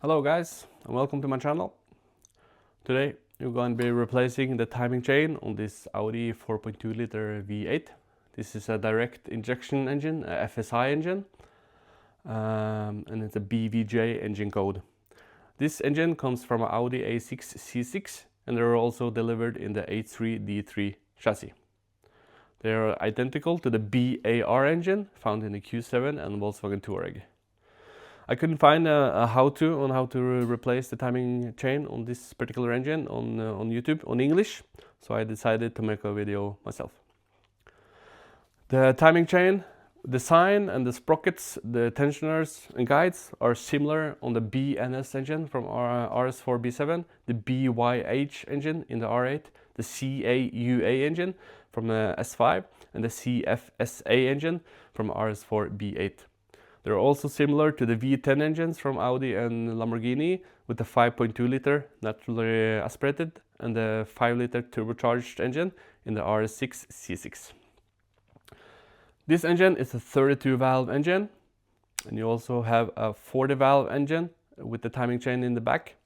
Hello guys, and welcome to my channel. Today we're going to be replacing the timing chain on this Audi 4.2 liter V8. This is a direct injection engine, a FSI engine, and it's a BVJ engine code. This engine comes from an Audi A6 C6, and they're also delivered in the H3 D3 chassis. They are identical to the BAR engine found in the Q7 and Volkswagen Touareg. I couldn't find a how-to on how to replace the timing chain on this particular engine on YouTube on English, so I decided to make a video myself. The timing chain design and the sprockets, the tensioners and guides are similar on the BNS engine from our RS4 B7, the BYH engine in the R8, the CAUA engine from the S5, and the CFSA engine from RS4 B8. They're also similar to the V10 engines from Audi and Lamborghini with the 5.2 liter naturally aspirated and the 5 liter turbocharged engine in the RS6 C6. This engine is a 32 valve engine, and you also have a 40 valve engine with the timing chain in the back.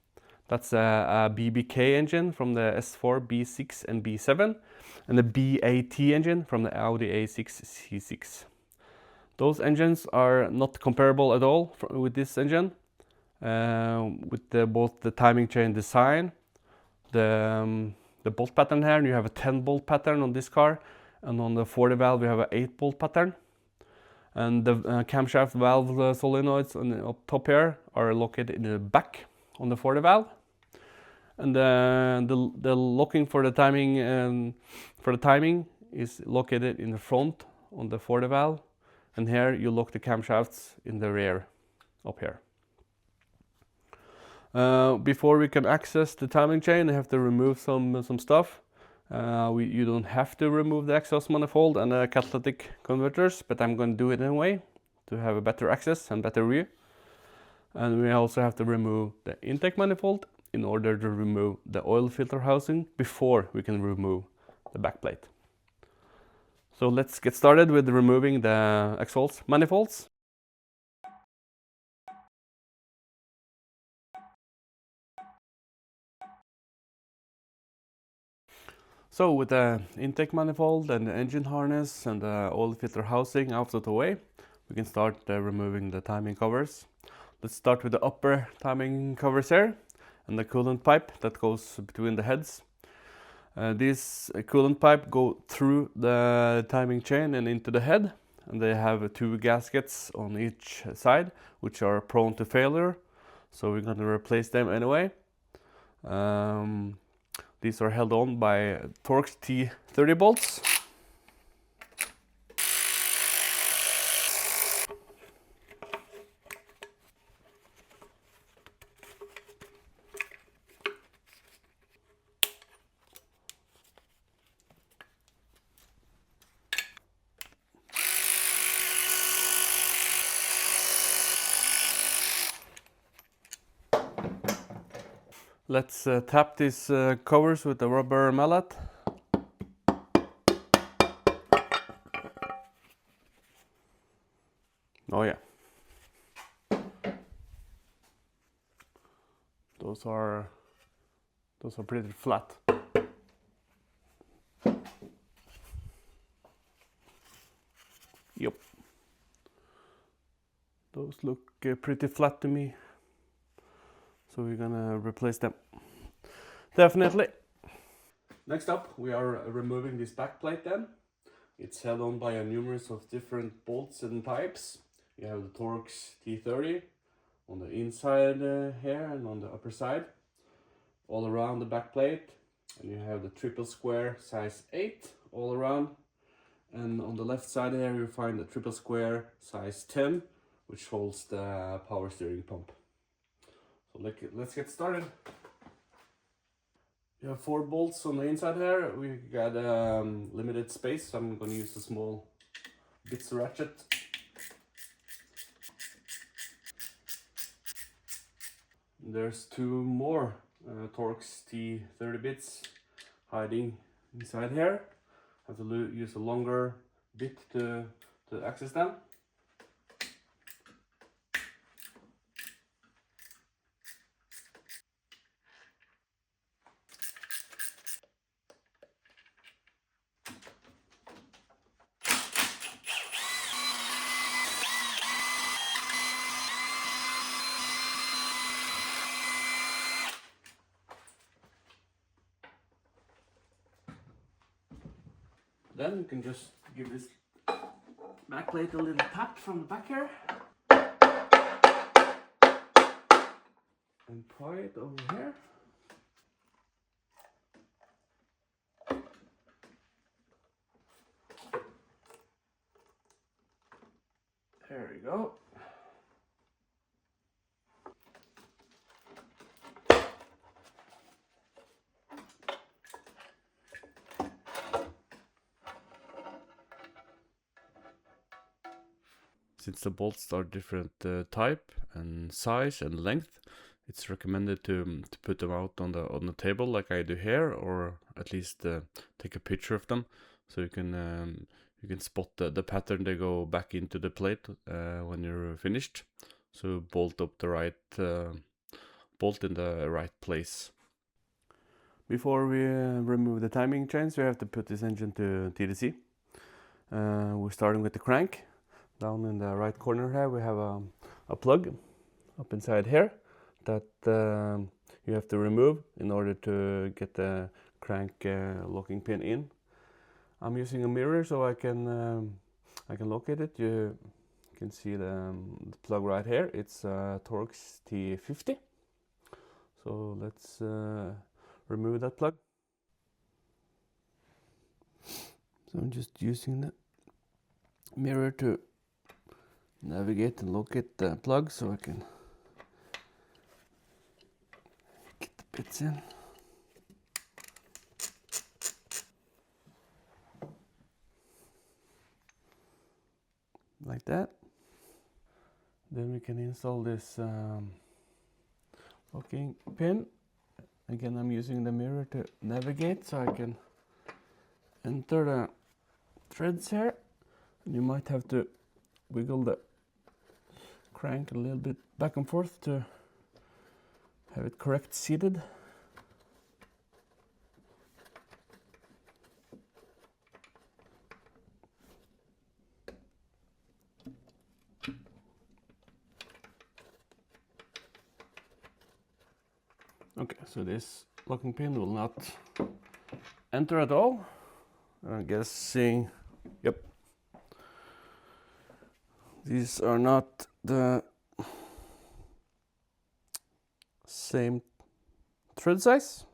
That's a BBK engine from the RS4 B6 and B7 and the BAT engine from the Audi A6 C6. Those engines are not comparable at all with this engine, with both the timing chain design, the bolt pattern here. You have a 10 bolt pattern on this car, and on the 40 valve you have an 8 bolt pattern. And the camshaft valve solenoids up top here are located in the back on the 40 valve. And the locking for the timing is located in the front on the 40 valve. And here you lock the camshafts in the rear, up here. Before we can access the timing chain, you have to remove some stuff. You don't have to remove the exhaust manifold and the catalytic converters, but I'm going to do it anyway to have a better access and better view. And we also have to remove the intake manifold in order to remove the oil filter housing before we can remove the backplate. So let's get started with removing the exhaust manifolds. So with the intake manifold and the engine harness and the oil filter housing out of the way, we can start removing the timing covers. Let's start with the upper timing covers here and the coolant pipe that goes between the heads. These coolant pipe go through the timing chain and into the head, and they have 2 gaskets on each side which are prone to failure, so we're going to replace them anyway. These are held on by Torx T30 bolts. Let's tap these covers with a rubber mallet. Oh yeah. Those are pretty flat. Yep. Those look pretty flat to me. So we're gonna replace them. Definitely. Next up, we are removing this back plate then. It's held on by a numerous of different bolts and types. You have the Torx T30 on the inside here and on the upper side, all around the back plate. And you have the triple square size 8 all around. And on the left side here you find the triple square size 10, which holds the power steering pump. So let's get started. You have 4 bolts on the inside here. We got limited space, so I'm going to use the small bits ratchet. There's 2 more Torx T30 bits hiding inside here. Have to use a longer bit to access them. Then you can just give this back plate a little tap from the back here. And pry it over here. There we go. Since the bolts are different type and size and length, it's recommended to put them out on the table like I do here, or at least take a picture of them, so you can spot the pattern they go back into the plate when you're finished. So bolt up the right bolt in the right place. Before we remove the timing chains, we have to put this engine to TDC. We're starting with the crank. Down in the right corner here we have a plug up inside here that you have to remove in order to get the crank locking pin in. I'm using a mirror so I can locate it. You can see the plug right here. It's Torx T50. So let's remove that plug. So I'm just using the mirror to navigate and locate the plug so I can get the bits in. Like that. Then we can install this locking pin. Again, I'm using the mirror to navigate so I can enter the threads here. And you might have to wiggle the crank a little bit back and forth to have it correct seated. Okay, so this locking pin will not enter at all. I'm guessing, yep. These are not the same thread size,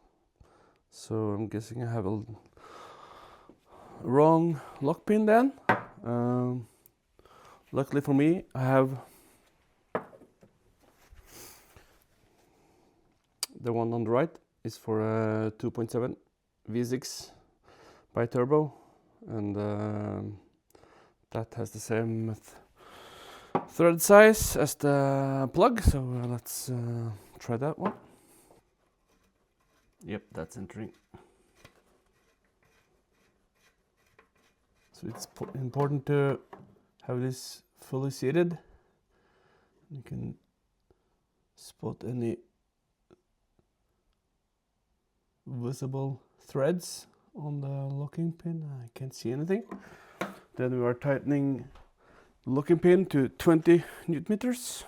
so I'm guessing I have a wrong lock pin then. Luckily for me, I have the one on the right is for a 2.7 V6 bi-turbo, and that has the same thread size as the plug, so let's try that one. Yep, that's entering. So it's important to have this fully seated. You can spot any visible threads on the locking pin. I can't see anything. Then we are tightening the locking pin to 20 Newton meters.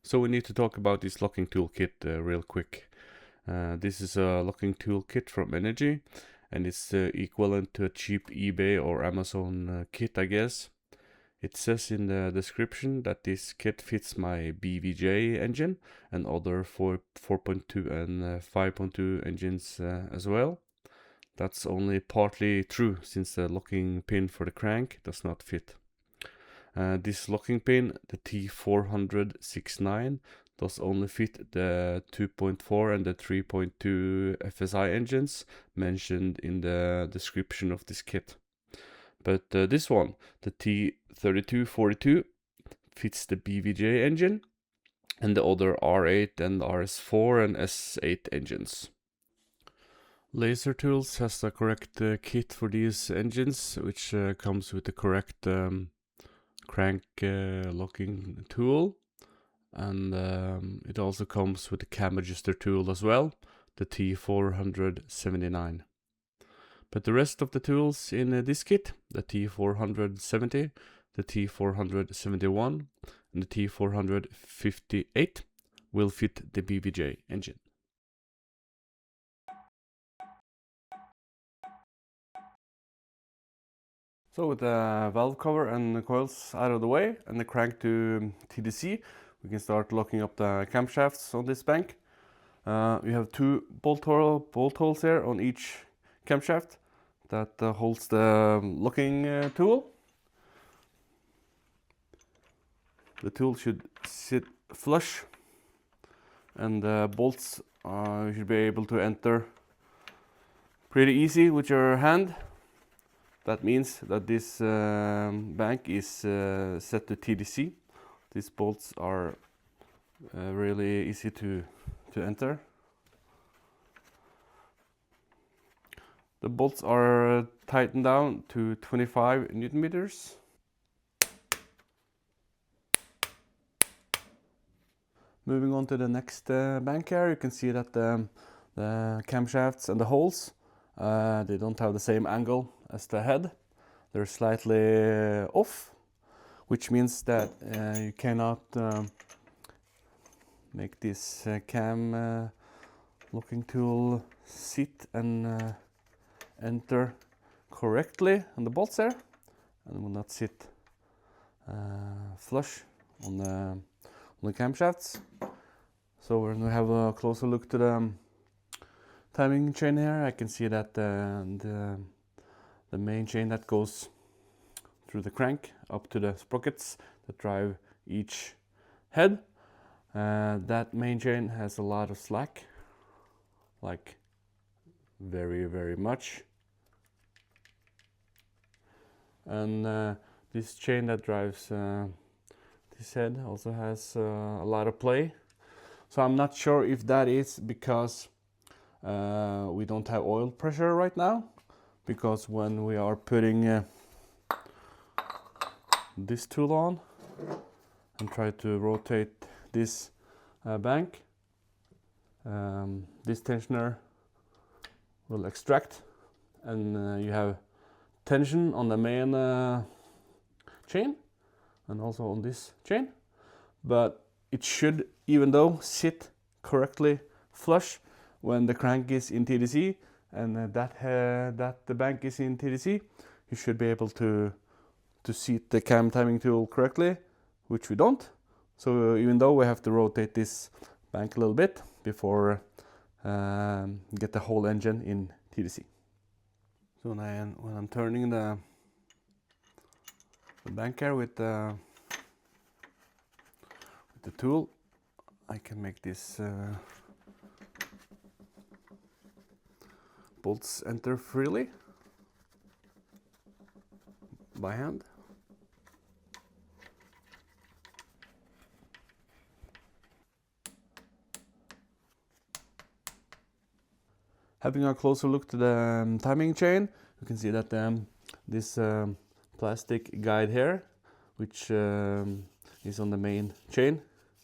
So we need to talk about this locking toolkit real quick. This is a locking toolkit from Energy, and it's equivalent to a cheap eBay or Amazon kit, I guess. It says in the description that this kit fits my BVJ engine and other 4.2 and 5.2 engines as well. That's only partly true, since the locking pin for the crank does not fit. This locking pin, the T40069, does only fit the 2.4 and the 3.2 FSI engines mentioned in the description of this kit. But this one, the T3242, fits the BVJ engine and the other R8 and RS4 and S8 engines. Laser Tools has the correct kit for these engines, which comes with the correct crank locking tool, and it also comes with the cam adjuster tool as well, the T479. But the rest of the tools in this kit, the T470, the T471 and the T458, will fit the BVJ engine. So with the valve cover and the coils out of the way and the crank to TDC, we can start locking up the camshafts on this bank. We have two bolt holes here on each camshaft that holds the locking tool. The tool should sit flush, and the bolts you should be able to enter pretty easy with your hand. That means that this bank is set to TDC. These bolts are really easy to enter. The bolts are tightened down to 25 Newton meters. Moving on to the next bank here, you can see that the camshafts and the holes, they don't have the same angle as the head. They're slightly off, which means that you cannot make this cam locking tool sit and enter correctly on the bolts there, and will not sit flush on the camshafts. So when we have a closer look to the timing chain here, I can see that the main chain that goes through the crank up to the sprockets that drive each head, that main chain has a lot of slack, like very much. And this chain that drives this head also has a lot of play. So I'm not sure if that is because we don't have oil pressure right now, because when we are putting this tool on and try to rotate this bank, this tensioner will extract, and you have tension on the main chain and also on this chain, but it should, even though, sit correctly flush when the crank is in TDC, and that the bank is in TDC. You should be able to seat the cam timing tool correctly, which we don't. So even though we have to rotate this bank a little bit before get the whole engine in TDC. So when I'm turning the bank here with the tool, I can make this bolts enter freely by hand. Having a closer look to the timing chain, you can see that this plastic guide here, which is on the main chain,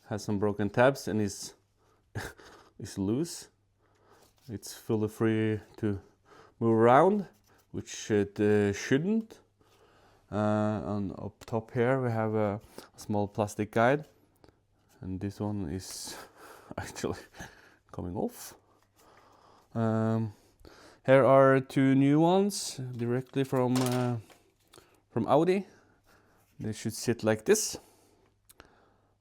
has some broken tabs and is loose. It's fully free to move around, which it shouldn't. And up top here we have a small plastic guide, and this one is actually coming off. Here are two new ones directly from Audi. They should sit like this,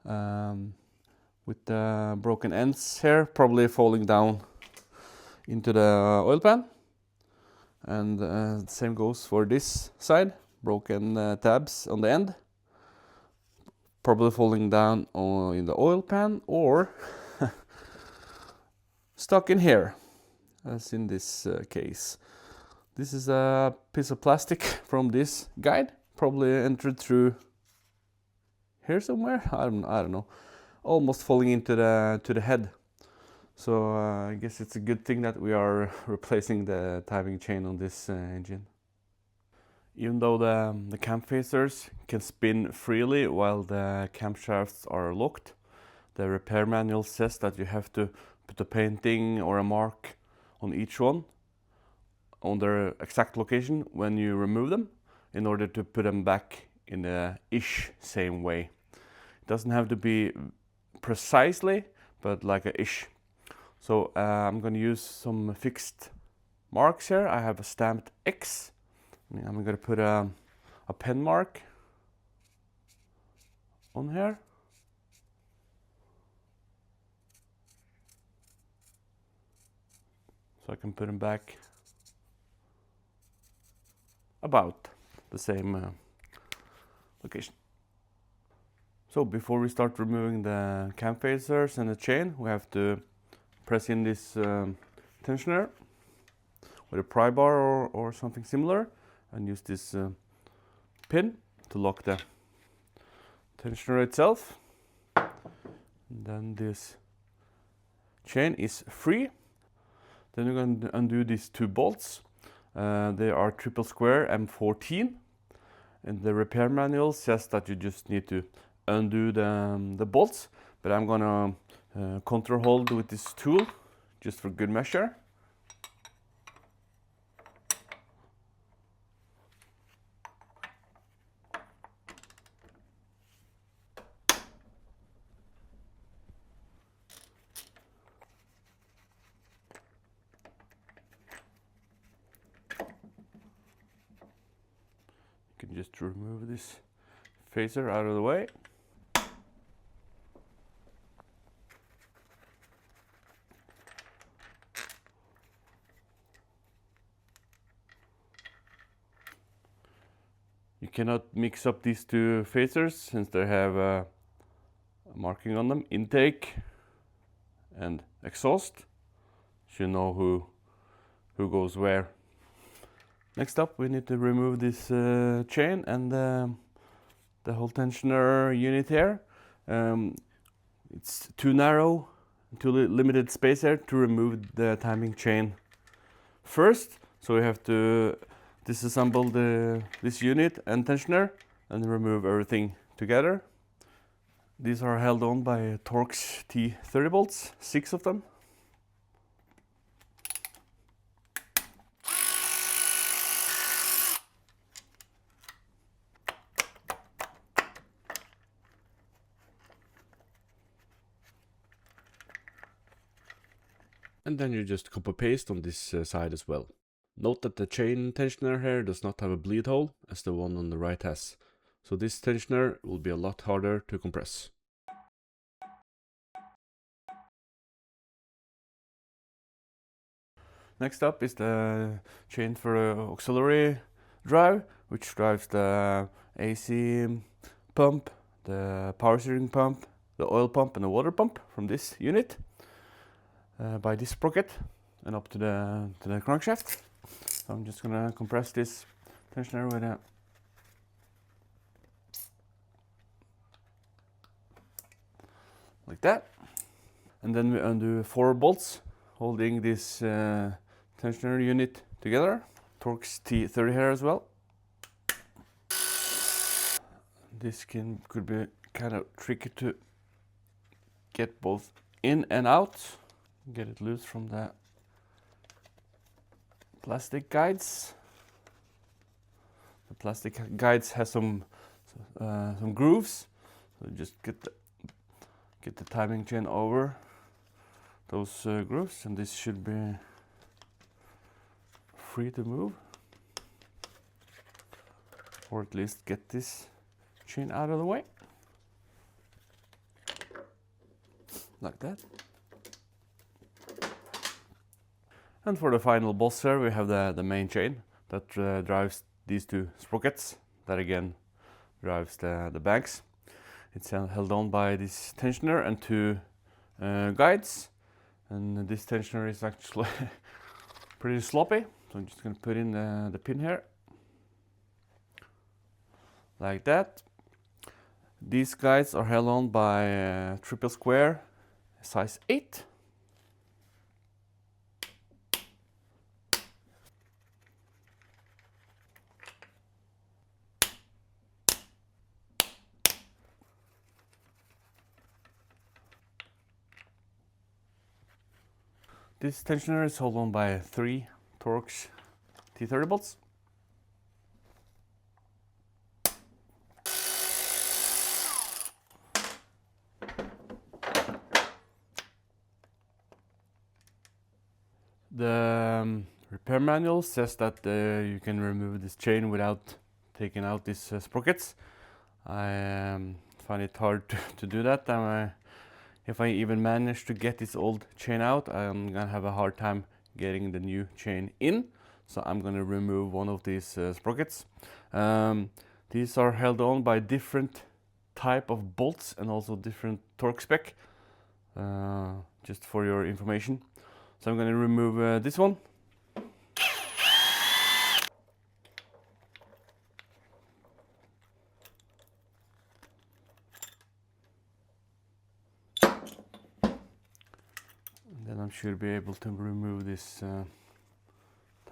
with the broken ends here probably falling down into the oil pan. And the same goes for this side, broken tabs on the end, probably falling down in the oil pan or stuck in here, as in this case. This is a piece of plastic from this guide, probably entered through here somewhere. I don't know. Almost falling into the head. So I guess it's a good thing that we are replacing the timing chain on this engine. Even though the cam phasers can spin freely while the camshafts are locked, the repair manual says that you have to put a painting or a mark on each one on their exact location when you remove them, in order to put them back in the ish same way. It doesn't have to be precisely, but like a ish. So I'm going to use some fixed marks here. I have a stamped X. I'm going to put a a pen mark on here. So I can put them back about the same location. So before we start removing the cam phasers and the chain, we have to press in this tensioner with a pry bar or something similar, and use this pin to lock the tensioner itself. And then this chain is free. Then you're going to undo these two bolts. They are triple square M14, and the repair manual says that you just need to undo the bolts, but I'm gonna counter hold with this tool just for good measure. You can just remove this phaser out of the way. You cannot mix up these two phasers since they have a marking on them, intake and exhaust. So you know who goes where. Next up, we need to remove this chain and the whole tensioner unit here. It's too narrow, too limited space here to remove the timing chain first. So we have to disassemble this unit and tensioner and remove everything together. These are held on by Torx T30 bolts, 6 of them. And then you just copy paste on this side as well. Note that the chain tensioner here does not have a bleed hole as the one on the right has. So this tensioner will be a lot harder to compress. Next up is the chain for the auxiliary drive, which drives the AC pump, the power steering pump, the oil pump and the water pump from this unit by this sprocket and up to the crankshaft. So I'm just gonna compress this tensioner with a like that, and then we undo 4 bolts holding this tensioner unit together. Torx T30 here as well. This could be kind of tricky to get both in and out. Get it loose from the plastic guides. The plastic guides has some grooves, so just get the timing chain over those grooves, and this should be free to move, or at least get this chain out of the way like that. And for the final boss here, we have the main chain that drives these 2 sprockets, that again drives the banks. It's held on by this tensioner and 2 guides, and this tensioner is actually pretty sloppy, so I'm just going to put in the pin here like that. These guides are held on by triple square size 8. This tensioner is held on by 3 Torx T30 bolts. The repair manual says that you can remove this chain without taking out these sprockets. I find it hard to do that. If I even manage to get this old chain out, I'm gonna have a hard time getting the new chain in. So I'm gonna remove one of these sprockets. These are held on by different type of bolts and also different torque spec, just for your information. So I'm gonna remove this one. Then I should be able to remove this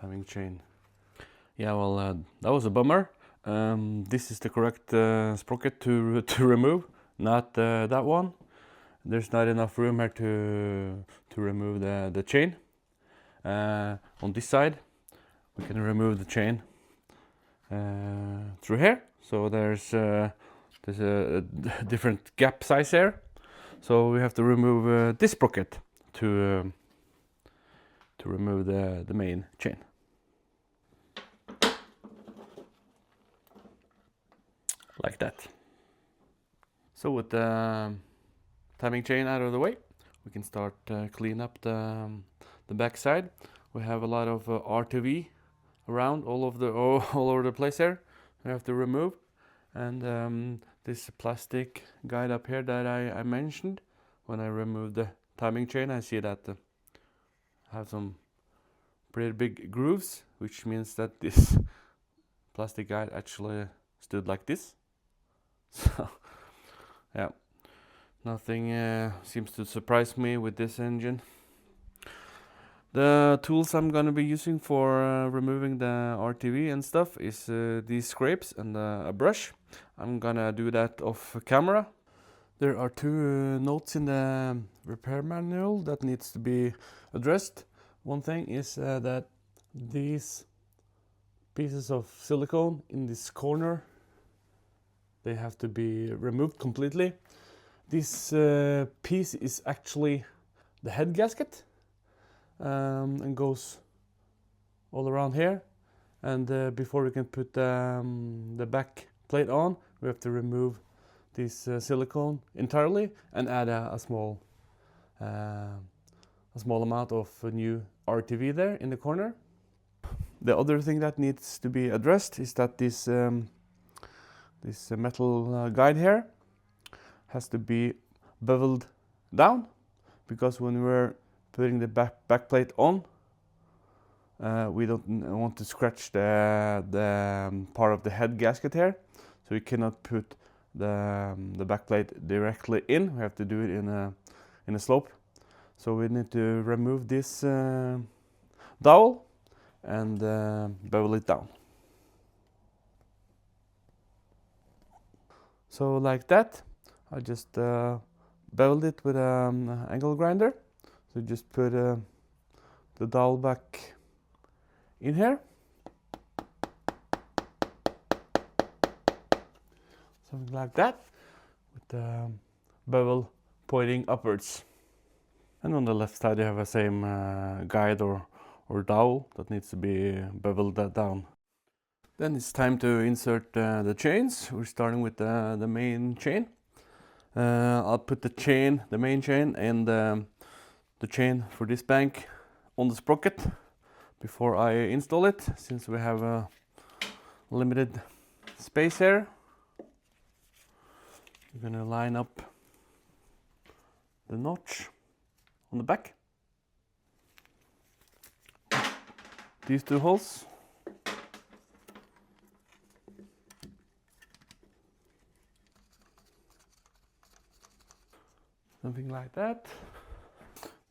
timing chain. Yeah, well, that was a bummer. This is the correct sprocket to remove, not that one. There's not enough room here to remove the chain. On this side, we can remove the chain through here. So there's a different gap size here. So we have to remove this sprocket to remove the main chain. Like that. So with the timing chain out of the way, we can start clean up the back side. We have a lot of RTV around all over the place here. We have to remove, and this plastic guide up here that I mentioned. When I remove the timing chain, I see that I have some pretty big grooves, which means that this plastic guide actually stood like this. So yeah, nothing seems to surprise me with this engine. The tools I'm gonna be using for removing the RTV and stuff is these scrapes and a brush. I'm gonna do that off camera. There are two notes in the repair manual that needs to be addressed. One thing is that these pieces of silicone in this corner, they have to be removed completely. This piece is actually the head gasket, and goes all around here. And before we can put the back plate on, we have to remove this silicone entirely and add a small amount of new RTV there in the corner. The other thing that needs to be addressed is that this metal guide here has to be beveled down, because when we're putting the back plate on, we don't want to scratch the part of the head gasket here, so we cannot put the back plate directly in. We have to do it in a slope. So we need to remove this dowel and bevel it down. So like that, I just beveled it with an angle grinder. So just put the dowel back in here. Something like that, with the bevel pointing upwards. And on the left side you have the same guide or dowel that needs to be beveled down. Then it's time to insert the chains. We're starting with the main chain. I'll put the main chain and the chain for this bank on the sprocket before I install it, since we have a limited space here. We're gonna line up the notch on the back. These two holes. Something like that.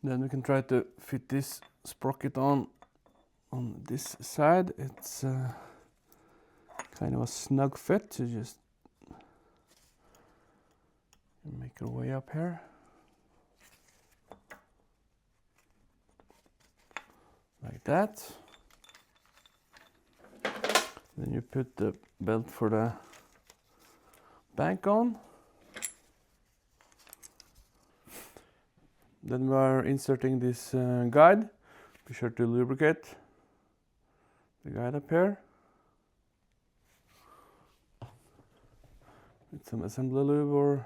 Then we can try to fit this sprocket on this side. It's kind of a snug fit, so just make our way up here. Like that. Then you put the belt for the bank on. Then we are inserting this guide. Be sure to lubricate the guide up here. with some assembly lube or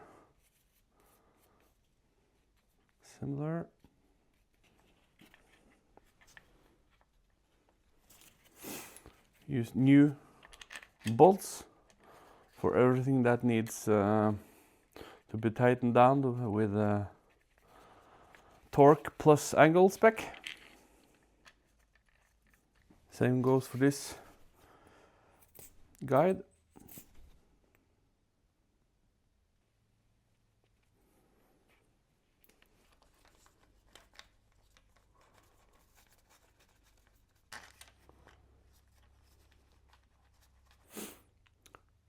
similar. Use new bolts for everything that needs to be tightened down with torque plus angle spec. Same goes for this guide.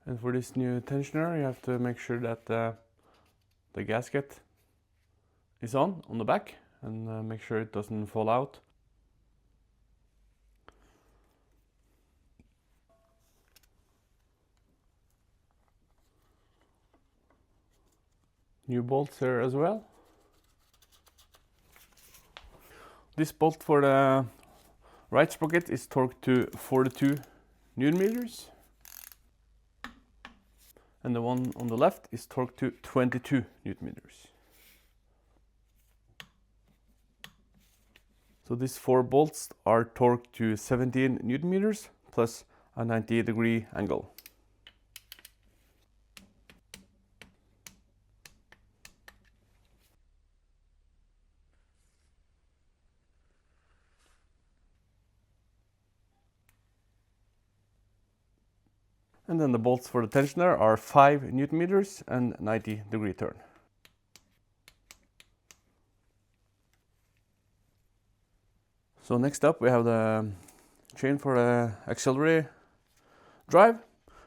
And for this new tensioner, you have to make sure that the gasket is on the back, and make sure it doesn't fall out. New bolts here as well. This bolt for the right sprocket is torqued to 42 Newton meters. And the one on the left is torqued to 22 Newton meters. So these 4 bolts are torqued to 17 Newton meters plus a 90-degree angle. And then the bolts for the tensioner are 5 Newton meters and 90-degree turn. So next up we have the chain for the auxiliary drive,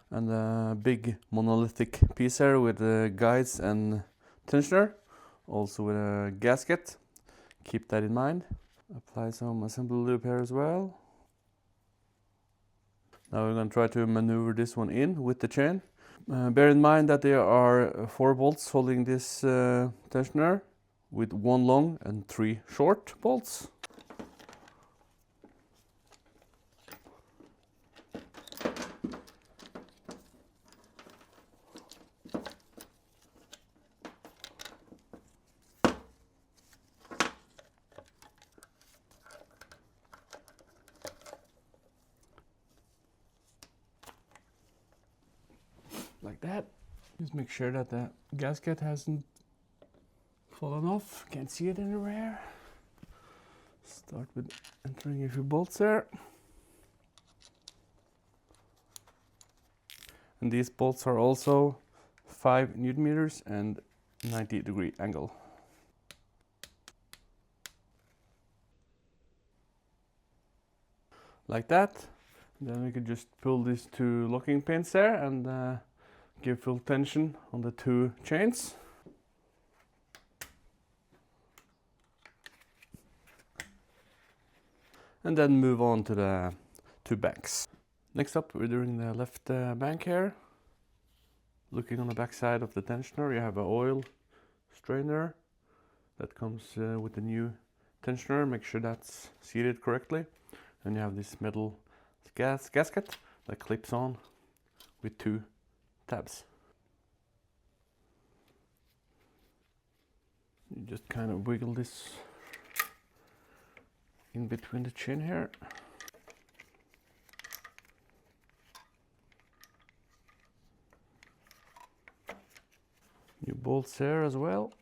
and a big monolithic piece here with the guides and tensioner, also with a gasket. Keep that in mind. Apply some assembly lube here as well. Now we're going to try to maneuver this one in with the chain. Bear in mind that there are 4 bolts holding this tensioner, with 1 long and 3 short bolts. Like that. Just make sure that the gasket hasn't fallen off. Can't see it anywhere. Start with entering a few bolts there. And these bolts are also 5 Newton meters and 90-degree angle. Like that. Then we can just pull these 2 locking pins there and give full tension on the 2 chains. And then move on to the 2 banks. Next up, we're doing the left bank here. Looking on the back side of the tensioner, you have an oil strainer that comes with the new tensioner. Make sure that's seated correctly. And you have this metal gasket that clips on with 2 tabs. You just kind of wiggle this in between the chin here. New bolts here as well.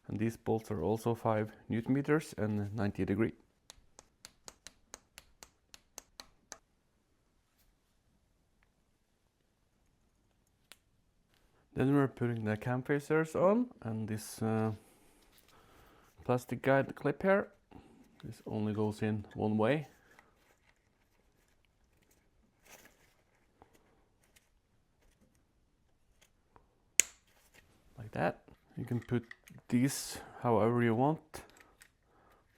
And these bolts are also 5 Newton meters and 90-degree. Then we're putting the cam facers on, and this plastic guide clip here. This only goes in one way. Like that. You can put these however you want,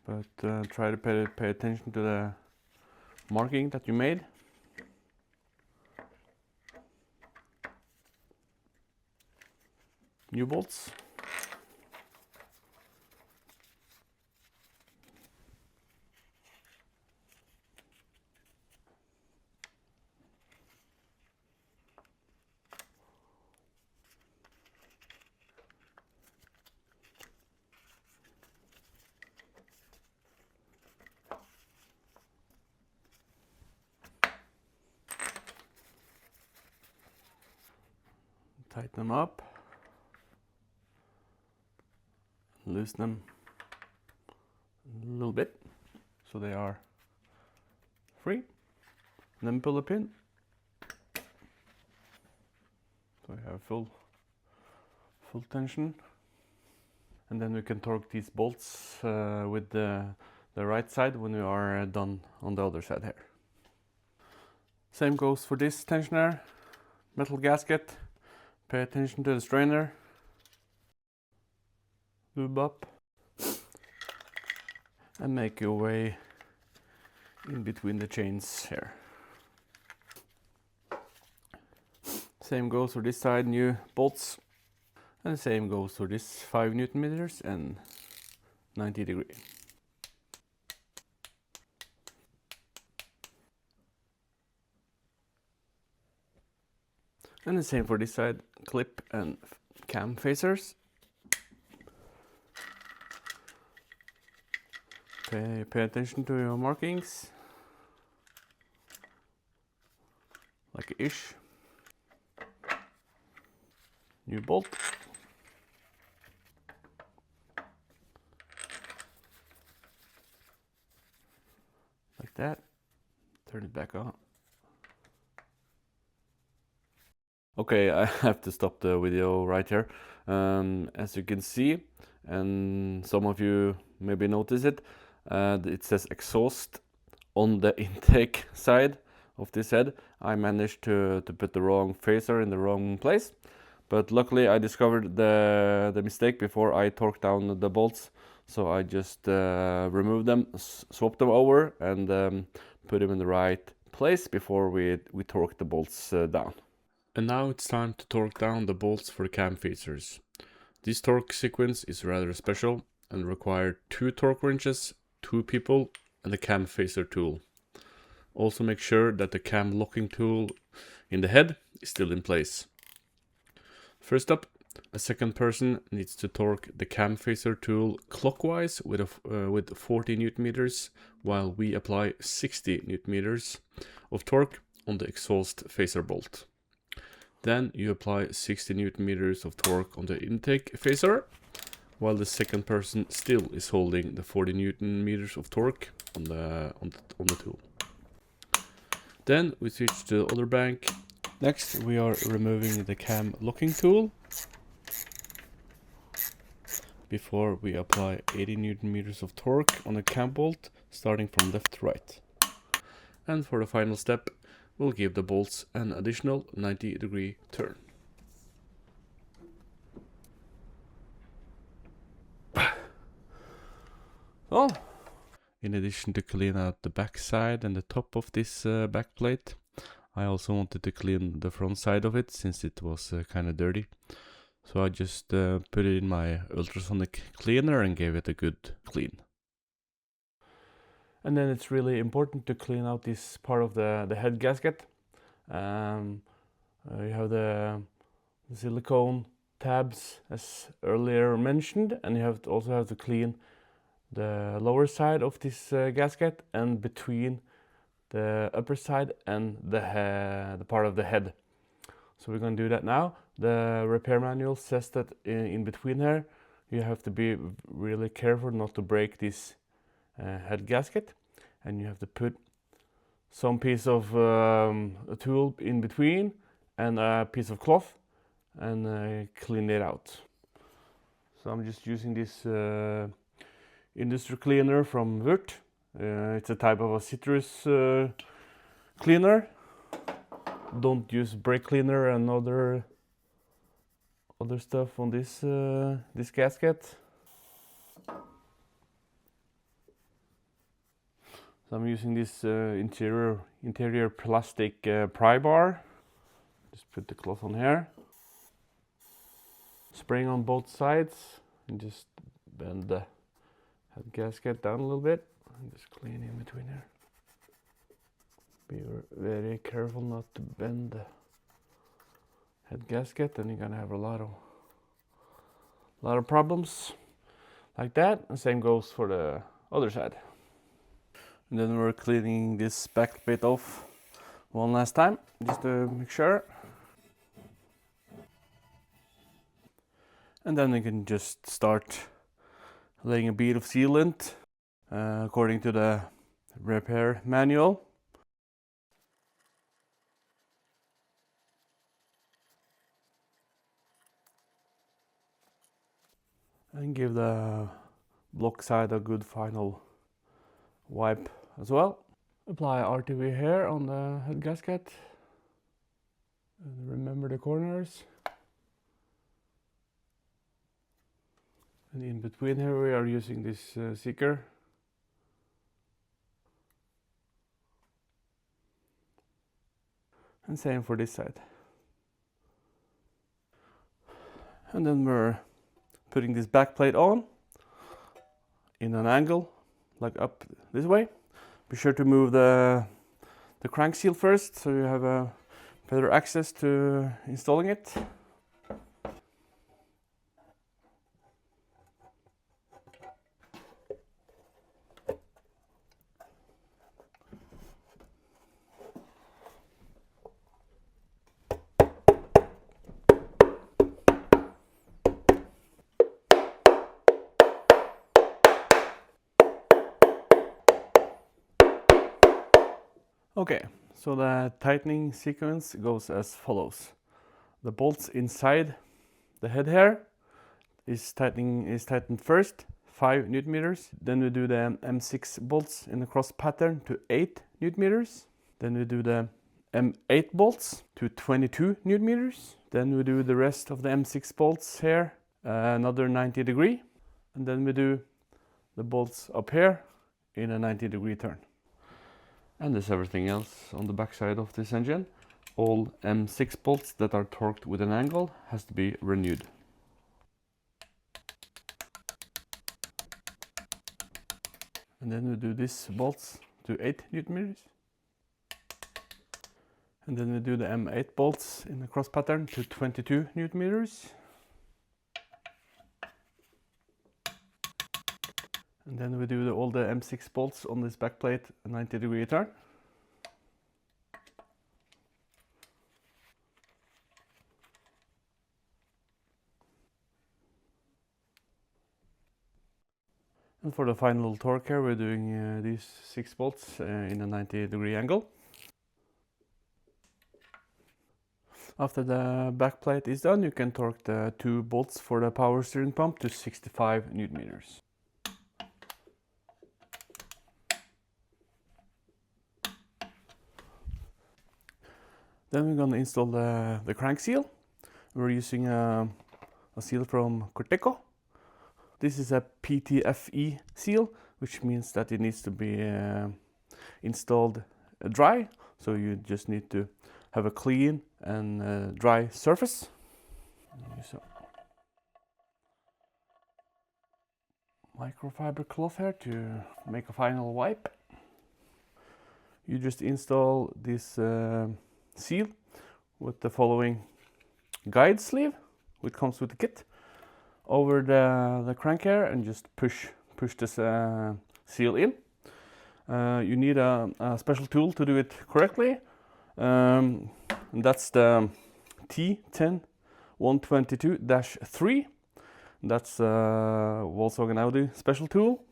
but try to pay attention to the marking that you made. New bolts. Tighten them up, loosen them a little bit so they are free, and then pull the pin so we have full tension, and then we can torque these bolts with the right side when we are done on the other side here. Same goes for this tensioner, metal gasket. Pay attention to the strainer, lube up, and make your way in between the chains here. Same goes for this side, new bolts, and the same goes for this 5 Newton meters and 90 degree. And the same for this side, clip and cam facers. Pay attention to your markings, like ish. New bolt. Like that. Turn it back on. Okay, I have to stop the video right here. As you can see, and some of you maybe notice it, it says exhaust on the intake side of this head. I managed to put the wrong phaser in the wrong place, but luckily I discovered the mistake before I torqued down the bolts. So I just removed them, swapped them over, and put them in the right place before we torqued the bolts down. And now it's time to torque down the bolts for the cam phasers. This torque sequence is rather special and requires 2 torque wrenches, 2 people, and the cam phaser tool. Also make sure that the cam locking tool in the head is still in place. First up, a second person needs to torque the cam phaser tool clockwise with 40 Newton meters, while we apply 60 Newton meters of torque on the exhaust phaser bolt. Then you apply 60 Newton meters of torque on the intake phaser, while the second person still is holding the 40 Newton meters of torque on the tool. Then we switch to the other bank. Next we are removing the cam locking tool before we apply 80 Newton meters of torque on the cam bolt, starting from left to right. And for the final step, we'll give the bolts an additional 90-degree turn. So, in addition to clean out the back side and the top of this back plate, I also wanted to clean the front side of it since it was kind of dirty. So I just put it in my ultrasonic cleaner and gave it a good clean. And then it's really important to clean out this part of the head gasket. You have the silicone tabs as earlier mentioned, and you also have to clean the lower side of this gasket and between the upper side and the part of the head. So we're going to do that now. The repair manual says that in between here you have to be really careful not to break this head gasket, and you have to put some piece of a tool in between and a piece of cloth and clean it out. So I'm just using this industry cleaner from Wurt. It's a type of a citrus cleaner. Don't use brake cleaner and other stuff on this this gasket. So I'm using this interior plastic pry bar. Just put the cloth on here. Spraying on both sides and just bend the head gasket down a little bit and just clean in between here. Be very careful not to bend the head gasket, then you're gonna have a lot of problems like that. And same goes for the other side. And then we're cleaning this back plate off one last time, just to make sure. And then we can just start laying a bead of sealant according to the repair manual. And give the block side a good final wipe as well. Apply RTV here on the head gasket. And remember the corners. And in between here we are using this seeker. And same for this side. And then we're putting this back plate on in an angle, like up this way. Be sure to move the crank seal first, so you have a better access to installing it. Okay, so the tightening sequence goes as follows. The bolts inside the head here is tightened first, 5 Newton meters. Then we do the M6 bolts in the cross pattern to 8 Newton meters. Then we do the M8 bolts to 22 Newton meters. Then we do the rest of the M6 bolts here, another 90 degree. And then we do the bolts up here in a 90-degree turn. And there's everything else on the back side of this engine. All M6 bolts that are torqued with an angle has to be renewed. And then we do these bolts to 8 Newton meters. And then we do the M8 bolts in the cross pattern to 22 Newton meters. And then we do all the M6 bolts on this back plate, a 90-degree turn. And for the final torque here, we're doing these 6 bolts in a 90-degree angle. After the back plate is done, you can torque the 2 bolts for the power steering pump to 65 Newton meters. Then we're going to install the crank seal. We're using a seal from Corteco. This is a PTFE seal, which means that it needs to be installed dry. So you just need to have a clean and dry surface. Use a microfiber cloth here to make a final wipe. You just install this seal with the following guide sleeve, which comes with the kit, over the crank here, and just push this seal in. You need a special tool to do it correctly, and that's the T10 122-3. That's a Volkswagen Audi special tool,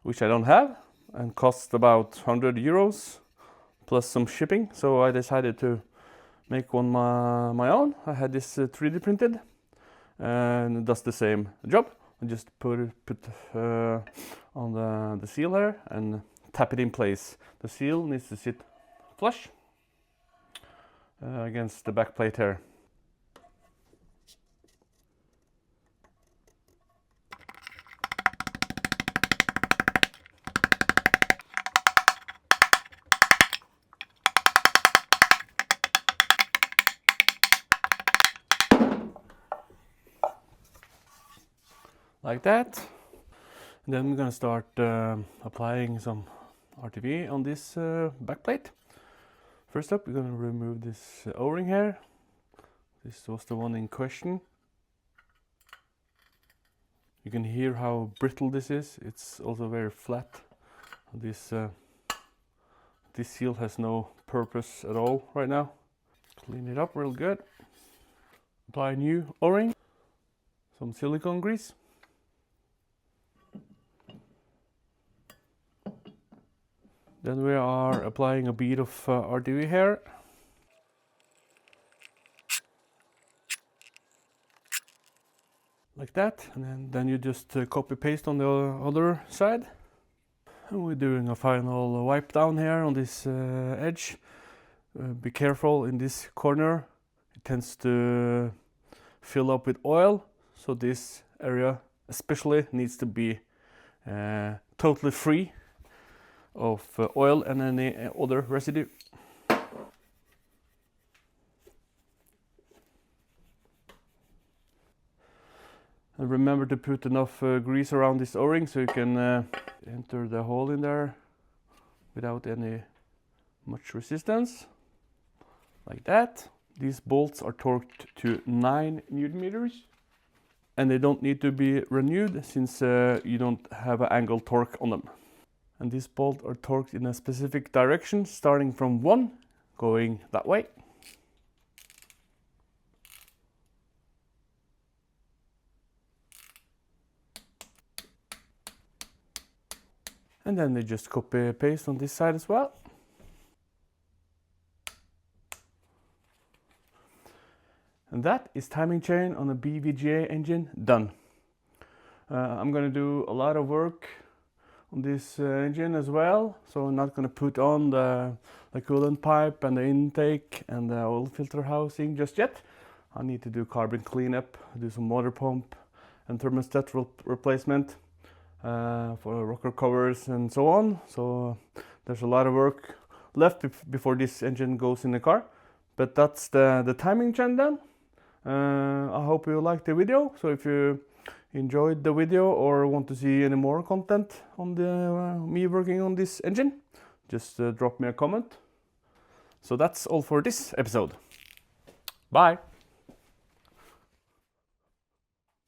which I don't have, and costs about 100 euros plus some shipping. So I decided to make one my own. I had this 3D printed, and it does the same job. I just put on the seal here and tap it in place. The seal needs to sit flush against the back plate here. Like that. And then we're going to start applying some RTV on this back plate. First up, we're going to remove this O-ring here. This was the one in question. You can hear how brittle this is. It's also very flat. This seal has no purpose at all right now. Clean it up real good. Apply a new O-ring. some silicone grease. Then we are applying a bit of RTV here. Like that, and then you just copy paste on the other side. And we're doing a final wipe down here on this edge. Be careful in this corner, it tends to fill up with oil, so this area especially needs to be totally free of oil and any other residue. And remember to put enough grease around this O-ring so you can enter the hole in there without any much resistance. Like that. These bolts are torqued to 9 Newton meters. And they don't need to be renewed since you don't have an angle torque on them. And these bolts are torqued in a specific direction, starting from 1, going that way. And then they just copy paste on this side as well. And that is timing chain on a BVJ engine done. I'm going to do a lot of work on this engine as well, so I'm not going to put on the coolant pipe and the intake and the oil filter housing just yet. I need to do carbon cleanup, do some motor pump and thermostat replacement for rocker covers and so on. So there's a lot of work left before this engine goes in the car, but that's the timing chain done. I hope you liked the video. So if you enjoyed the video or want to see any more content on me working on this engine, just drop me a comment. So that's all for this episode. Bye!